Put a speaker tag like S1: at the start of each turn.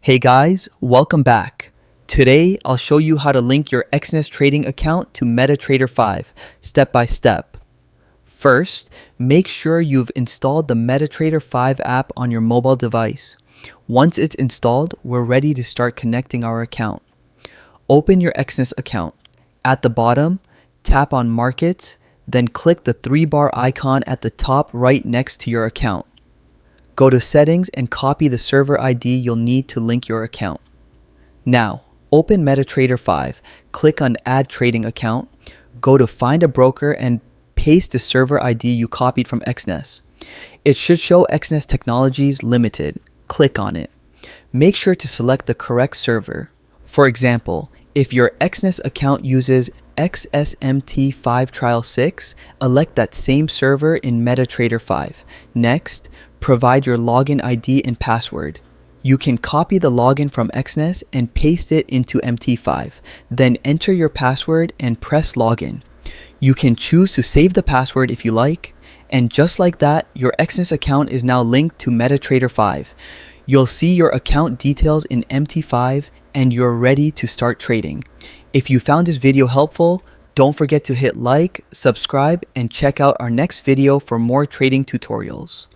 S1: Hey guys, welcome back. Today, I'll show you how to link your Exness trading account to MetaTrader 5, step by step. First, make sure you've installed the MetaTrader 5 app on your mobile device. Once it's installed, we're ready to start connecting our account. Open your Exness account. At the bottom, tap on Markets, then click the 3-bar icon at the top right next to your account. Go to Settings and copy the server ID you'll need to link your account. Now, open MetaTrader 5, click on Add Trading Account, go to Find a Broker and paste the server ID you copied from Exness. It should show Exness Technologies Limited. Click on it. Make sure to select the correct server. For example, if your Exness account uses MT5 Trial 6, elect that same server in MetaTrader 5. Next, provide your login ID and password. You can copy the login from Exness and paste it into MT5. Then enter your password and press login. You can choose to save the password if you like, and just like that, your Exness account is now linked to MetaTrader 5. You'll see your account details in MT5 and you're ready to start trading. If you found this video helpful, don't forget to hit like, subscribe, and check out our next video for more trading tutorials.